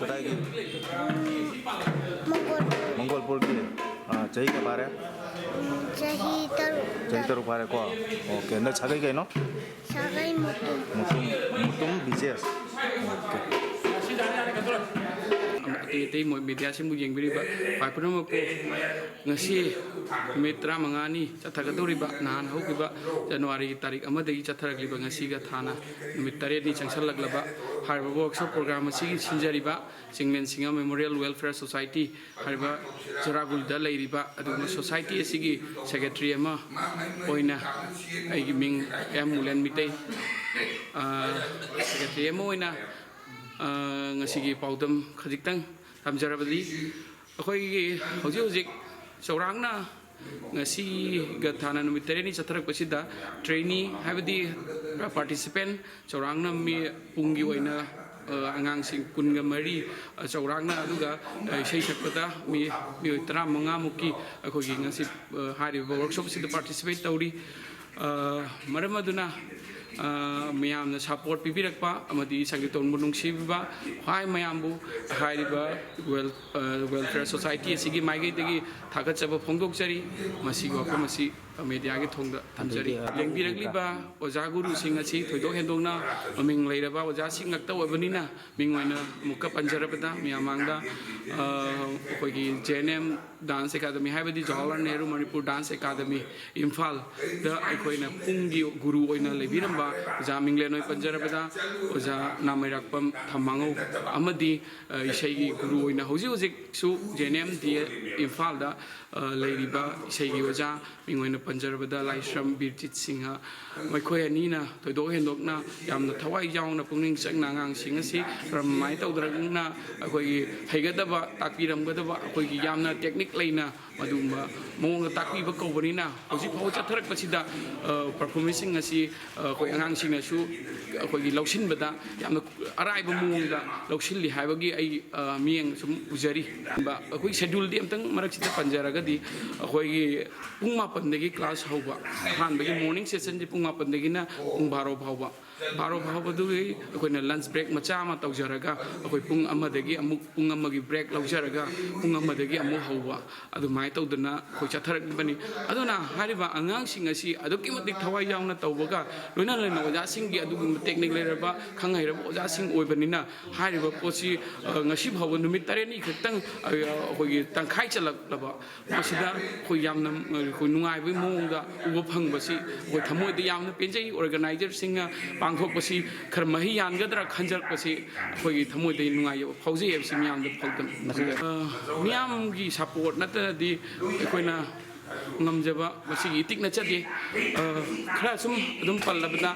कदाई Mangolpur. Mangolpur की chahi के बारे Chahi chahi तरु बारे को ओके न छागई गई नो Sagai Mutum. Mutum Bijesh okay Ati mo media simu yang beri ba, pai pun mo ko ngasi mitra mangani cathakaduri ba nahan hau ki ba Januari tarik ama degi catharak liba ngasi ga thana mitare ni changsal lag laba harba workshop program asi sinjari ba CHINGLEN SINGHA Memorial Welfare Society harba Jharagul da lai riba adu society asigi secretary ama oina ai gi ming mulen mitai secretary ama oina ngasi paudam khajitang tamjarabadi akhoi hojik saurangna ngasi ga thana numitare ni chatharak pasida trainee habadi participant saurangna mi pungi oina angang sing kunga mari saurangna aduga sei sakpada mi tara manga muki akhoi ngasi hari workshop sida participate tauri maramaduna mayamna support pipirakpa amadi sangiton bunung siba hai mayambu hairiba welfare society asigi maigi tegi thagat chaba phongdok chari masi go masi media gi thongda thamjari lengbirakliba oja guru sing asi thoidok hendongna maming leiraba oja sing ngakta obanina mingwaina mukka panjarabada miyamangda koigi JNM dance academy haibadi Jawaharlal Nehru Manipur dance academy imphal da aikoina pungi guru oina lebiramba oja minglen oi panjarabada oja Nameilakpam Thambangau amadi isai guru oina hoji su JNM di imphal da leiriba isai gi oja mingwaina panjarabada laisram birjit singha maikoi anina thoidok hendokna yamna thawai yauna pungning changna ngang singasi ramai tawdragna akoi haigadaba takpiramgadaba akoi gi yamna technique leina madumba mong takpiba kobanina hoji phau chatharak pasida performing asi akoi angang singna su akoi gi lausin bada yamna araiba mongda lausin li haibagi ai mieng sum ujari ba akoi schedule di amtang marak sita panjaragadi akoi gi pungma pandagi class hauba han bagi morning session di pungma pandagi na pung baro phauba du akoina lunch break macha ma tawjaraga akoi pung amadagi amuk pung amagi break laujaraga pung amadagi amu hauba adu mai tawdana khoi chatharak bani aduna hariba angang sing asi aduki matik thawai yauna tawbaga loina loina oja sing gi adugi technique leraba khangai raba oja sing oibanina hariba posi ngasi bhawa numit tare ni khitang akoi tangkhai chalak laba posida khoi yamna khoi nungai bai mongda uba phangba si khoi thamoi de yamna penjai organizer singa pangthokpasi khar mahi yangadra khanjarpasi khoi thamoi de nungai phauji ebsi miyam de phaldam miyam gi support nata di koina ngamjaba masi itik na chadi khara sum dum pallabda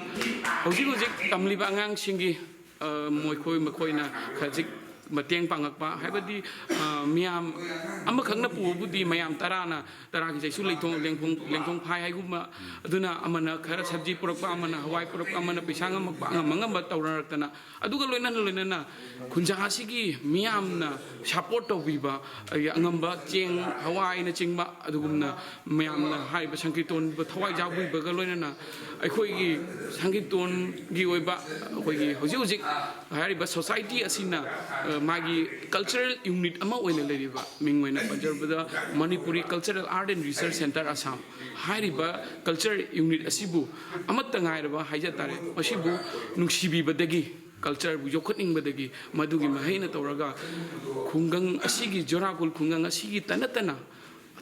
hojik tamliba angang singi moi khoi makoina khajik mateng pangakpa haibadi miyam amakhangna pubudi mayam tarana taragi jaisu leithong lengthong phai haiguma aduna amana khara sabji purakpa amana hawai purakpa amana pisang amakpa mangamba tawraktana aduga loina khunjasigi miyamna support tawbiba angamba cheng hawai na chingba adugumna miyamna haiba sankirton thawai jawbi baga loina akhoi gi sankirton gi oiba akhoi gi hojik hariba society asina magi cultural unit ama oina leriba mingwaina panjarbada Manipuri Cultural Art and Research Center Assam hariba cultural unit asibu amatta ngairaba haijatare asibu nungsibibadagi culture bu yokhaning badagi madugi mahaina tawraga khungang asigi Jharagul khungang asigi tanatana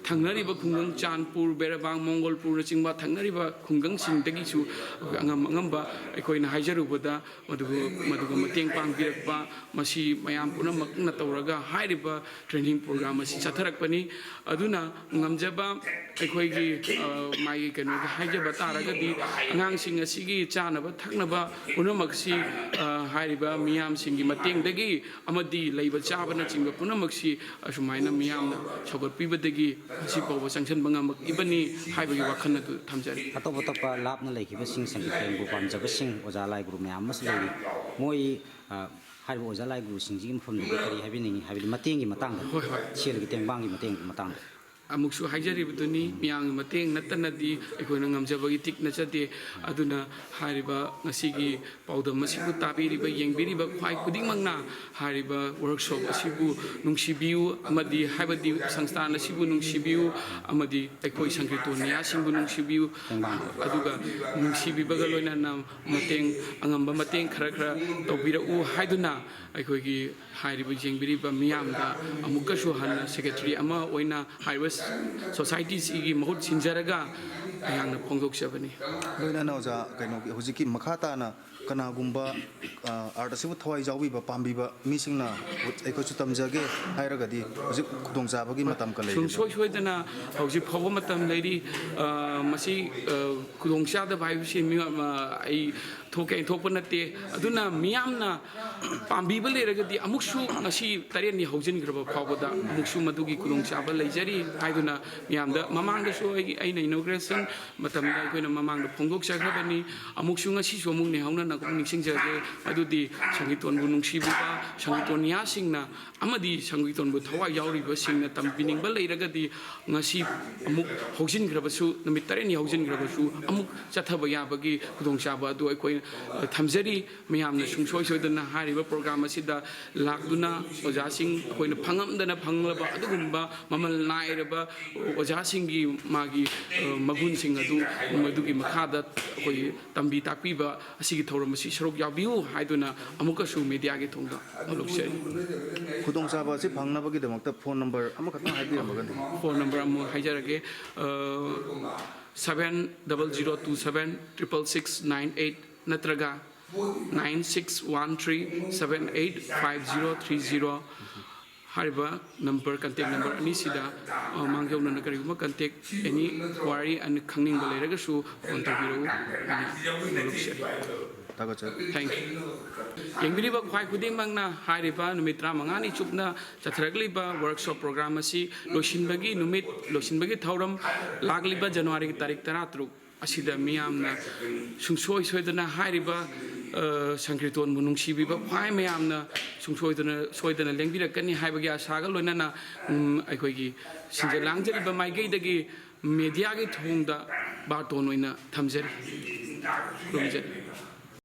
thangnariba khungang Chanpur Berabang Mangolpur chingba thangnariba khungang singdagi su angamba aikoina haijarubada maduga mateng pangbirakpa masi mayam punamak na tawraga hairiba training program asi chatharakpani aduna ngamjaba aikoigi mai kenu haijaba taragadi angang sing asigi chanaba thaknaba punamak si hairiba miyam singi matengdagi amadi leiba chabana chingba punamak si asumaina miyamna chogotpibadagi si pawa sanction bangamak ibani haibagi wakhan atu thamjari atop labna laikiba sing sankirtan bu pamjaba sing ojalai guru myam mas lei moi haibo ojalai guru sing jim phom de kari habi ningi habi matengi matang chel gi tengbang gi mateng matang ꯑꯃꯨꯛꯁꯨ ꯍꯥꯏꯖꯔꯤꯕꯗꯨꯅꯤ ꯃꯤꯌꯥꯝꯒꯤ ꯃꯇꯦꯡ ꯅꯠꯇꯅꯗꯤ ꯑꯩꯈꯣꯏꯅ ꯉꯝꯖꯕꯒꯤ ꯇꯤꯛ ꯅꯠꯆꯗꯦ ꯑꯗꯨꯅ ꯍꯥꯏꯔꯤꯕ ꯉꯁꯤꯒꯤ ꯄꯥꯎꯗꯝ ꯑꯁꯤꯕꯨ ꯇꯥꯕꯤꯔꯤꯕ ꯌꯦꯡꯕꯤꯔꯤꯕ ꯈ꯭ꯋꯥꯏ ꯈꯨꯗꯤꯡꯃꯛꯅ ꯍꯥꯏꯔꯤꯕ ꯋꯥꯔꯛꯁꯣꯞ ꯑꯁꯤꯕꯨ ꯅꯨꯡꯁꯤꯕꯤꯌꯨ ꯑꯃꯗꯤ ꯍꯥꯏꯕꯗꯤ ꯁꯪꯁꯊꯥꯟ ꯑꯁꯤꯕꯨ ꯅꯨꯡꯁꯤꯕꯤꯌꯨ ꯑꯃꯗꯤ ꯑꯩꯈꯣꯏ ꯁꯪꯀ꯭ꯔꯤꯇꯣꯟ ꯅꯤꯌꯥꯁꯤꯡꯕꯨ ꯅꯨꯡꯁꯤꯕꯤꯌꯨ ꯑꯗꯨꯒ ꯅꯨꯡꯁꯤꯕꯤꯕꯒ ꯂꯣꯏꯅꯅ ꯃꯇꯦꯡ ꯑꯉꯝꯕ ꯃꯇꯦꯡ ꯈꯔ ꯇꯧꯕꯤꯔꯛꯎ ꯍꯥꯏꯗꯨꯅ ꯑꯩꯈꯣꯏꯒꯤ ꯍꯥꯏꯔꯤꯕ ꯌꯦꯡꯕꯤꯔꯤꯕ ꯃꯤꯌꯥꯝꯗ ꯑꯃꯨꯛꯀꯁꯨ ꯍꯟꯅ ꯁꯦꯀ꯭ꯔꯦꯇꯔꯤ ꯑꯃ ꯑꯣꯏꯅ ꯍꯥꯏꯔꯤꯕ ꯁꯣꯁꯥꯏꯇꯤꯁꯤꯒꯤ ꯃꯍꯨꯠ ꯁꯤꯟꯖꯔꯒ ꯑꯩꯍꯥꯛꯅ ꯐꯣꯡꯗꯣꯛꯆꯕꯅꯤ ꯂꯣꯏꯅꯅ ꯑꯣꯖꯥ ꯀꯩꯅꯣꯒꯤ ꯍꯧꯖꯤꯛꯀꯤ ꯃꯈꯥ ꯇꯥꯅ ꯀꯅꯥꯒꯨꯝꯕ ꯑꯥꯔꯠ ꯑꯁꯤꯕꯨ ꯊꯋꯥꯏ ꯌꯥꯎꯕꯤꯕ ꯄꯥꯝꯕꯤꯕ ꯃꯤꯁꯤꯡꯅ ꯑꯩꯈꯣꯏꯁꯨ ꯇꯝꯖꯒꯦ ꯍꯥꯏꯔꯒꯗꯤ ꯍꯧꯖꯤꯛ ꯈꯨꯗꯣꯡꯆꯥꯕꯒꯤ ꯃꯇꯝ ꯂꯩꯔꯤ ꯁꯨꯡꯁꯣꯏ ꯁꯣꯏꯗꯅ ꯍꯧꯖꯤꯛ ꯐꯥꯎꯕ ꯃꯇꯝ ꯂꯩꯔꯤ ꯃꯁꯤ ꯈꯨꯗꯣꯡꯆꯥꯗꯕ ꯍꯥꯏꯕꯁꯤ ꯑꯩ ꯊꯣꯛꯄ ꯅꯠꯇꯦ ꯑꯗꯨꯅ ꯃꯤꯌꯥꯝꯅ ꯄꯥꯝꯕꯤꯕ ꯂꯩꯔꯒꯗꯤ ꯑꯃꯨꯛꯁꯨ ꯉꯁꯤ ꯇꯔꯦꯠꯅꯤ ꯍꯧꯖꯤꯟꯈ꯭ꯔꯕ ꯐꯥꯎꯕꯗ ꯑꯃꯨꯛꯁꯨ ꯃꯗꯨꯒꯤ ꯈꯨꯗꯣꯡꯆꯥꯕ ꯂꯩꯖꯔꯤ ꯍꯥꯏꯗꯨꯅ ꯃꯤꯌꯥꯝꯗ ꯃꯃꯥꯡꯗꯁꯨ ꯑꯩꯅ 이노그레이션 ꯃꯇꯝꯗ ꯑꯩꯈꯣꯏꯅ ꯃꯃꯥꯡꯗ ꯐꯣꯡꯗꯣꯛꯆꯈ꯭ꯔꯕꯅꯤ ꯑꯃꯨꯛꯁꯨ ꯉꯁꯤꯁꯨ ꯑꯃꯨꯛ ꯅꯤꯍꯧꯅꯅ ꯅꯤꯡꯁꯤꯡꯖꯒꯦ ꯑꯗꯨꯗꯤ ꯁꯪꯒꯤꯇꯣꯟꯕꯨ ꯅꯨꯡꯁꯤꯕꯤꯕ ꯁꯪꯒꯤꯇꯣꯟꯅꯤꯌꯥꯁꯤꯡꯅ ꯑꯃꯗꯤ ꯁꯪꯒꯤꯇꯣꯟꯕꯨ ꯊꯋꯥꯏ ꯌꯥꯎꯔꯤꯕꯁꯤꯡꯅ ꯇꯝꯕꯤꯅꯤꯡꯕ ꯂꯩꯔꯒꯗꯤ ꯉꯁꯤ ꯑꯃꯨꯛ ꯍꯧꯖꯤꯟꯈ꯭ꯔꯕꯁꯨ ꯅꯨꯃꯤꯠ ꯇꯔꯦꯠꯅꯤ ꯍꯧꯖꯤꯟꯈ꯭ꯔꯕꯁꯨ ꯑꯃꯨꯛ ꯆꯠꯊꯕ ꯌꯥꯕꯒꯤ ꯈꯨꯗꯣꯡꯆꯥꯕ ꯑꯗꯨ ꯑꯩꯈꯣꯏ ꯊꯝꯖꯔꯤ ꯃꯌꯥꯝꯅ ꯁꯨꯡꯁꯣꯏ ꯁꯣꯏꯗꯅ ꯍꯥꯏꯔꯤꯕ ꯄ꯭ꯔꯣꯒ꯭ꯔꯥꯝ ꯑꯁꯤꯗ ꯂꯥꯛꯇꯨꯅ ꯑꯣꯖꯥꯁꯤꯡ ꯑꯩꯈꯣꯏꯅ ꯐꯪꯉꯝꯗꯅ ꯐꯪꯂꯕ ꯑꯗꯨꯒꯨꯝꯕ ꯃꯃꯜ ꯅꯥꯏꯔꯕ ꯑꯣꯖꯥꯁꯤꯡꯒꯤ ꯃꯥꯒꯤ ꯃꯒꯨꯟꯁꯤꯡ ꯑꯗꯨ ꯃꯗꯨꯒꯤ ꯃꯈꯥꯗ ꯑꯩꯈꯣꯏ ꯇꯝꯕꯤ ꯇꯥꯛꯄꯤꯕ ꯑꯁꯤꯒꯤ ꯊꯧꯔꯝ ꯑꯁꯤ ꯁꯔꯨꯛ ꯌꯥꯕꯤꯌꯨ ꯍꯥꯏꯗꯨꯅ ꯑꯃꯨꯛꯀꯁꯨ ꯃꯤꯗꯤꯌꯥꯒꯤ ꯊꯣꯡꯗ ꯍꯧꯗꯣꯛꯆꯔꯤ ꯈꯨꯗꯣꯡꯆꯥꯕ ꯑꯁꯤ ꯐꯪꯅꯕꯒꯤꯗꯃꯛꯇ ꯐꯣꯟ ꯅꯝꯕꯔ ꯑꯃꯈꯛꯇꯪ ꯍꯥꯏꯕꯤꯔꯝꯃꯒꯗꯤ ꯐꯣꯟ ꯅꯝꯕꯔ ꯑꯃꯨꯛ ꯍꯥꯏꯖꯔꯒꯦ 7000276668 ꯅꯠꯇ꯭ꯔꯒ 9613785030 ꯍꯥꯏꯔꯤꯕ ꯅꯝꯕꯔ ꯀꯟꯇꯦꯛ ꯅꯝꯕꯔ ꯑꯅꯤꯁꯤꯗ ꯃꯥꯡꯖꯧꯅꯅ ꯀꯔꯤꯒꯨꯝꯕ ꯀꯟꯇꯦꯛ ꯑꯦꯅꯤ ꯋꯥꯔꯤ ꯈꯪꯅꯤꯡꯕ ꯂꯩꯔꯒꯁꯨ ꯐꯣꯟ ꯇꯧꯕꯤꯔꯛꯎ ꯊꯦꯡꯛ ꯌꯨ ꯌꯦꯡꯕꯤꯔꯤꯕ ꯈ꯭ꯋꯥꯏ ꯈꯨꯗꯤꯡꯃꯛꯅ ꯍꯥꯏꯔꯤꯕ ꯅꯨꯃꯤꯠ 35ꯅꯤ ꯆꯨꯞꯅ ꯆꯠꯊꯔꯛꯂꯤꯕ ꯋꯥꯔꯛꯁꯣꯞ ꯄ꯭ꯔꯣꯒ꯭ꯔꯥꯝ ꯑꯁꯤ ꯂꯣꯏꯁꯤꯟꯕꯒꯤ ꯊꯧꯔꯝ ꯂꯥꯛꯂꯤꯕ ꯖꯅꯋꯥꯔꯤꯒꯤ ꯇꯥꯔꯤꯛ 13 ꯑꯁꯤꯗ ꯃꯤꯌꯥꯝꯅ ꯁꯨꯡꯁꯣꯏ ꯁꯣꯏꯗꯅ ꯍꯥꯏꯔꯤꯕ ꯁꯪꯀ꯭ꯔꯤꯇꯣꯟꯕꯨ ꯅꯨꯡꯁꯤꯕꯤꯕ ꯈ꯭ꯋꯥꯏ ꯃꯌꯥꯝꯅ ꯁꯣꯏꯗꯅ ꯂꯦꯡꯕꯤꯔꯛꯀꯅꯤ ꯍꯥꯏꯕꯒꯤ ꯑꯁꯥꯒ ꯂꯣꯏꯅꯅ ꯑꯩꯈꯣꯏꯒꯤ ꯁꯤꯟꯖ ꯂꯥꯡꯖꯔꯤꯕ ꯃꯥꯏꯀꯩꯗꯒꯤ ꯃꯤꯗꯤꯌꯥꯒꯤ ꯊꯣꯡꯗ ꯕꯥꯔꯇꯣꯟ ꯑꯣꯏꯅ ꯊꯝꯖꯔꯤ ꯈꯨꯔꯨꯝꯖꯔꯤ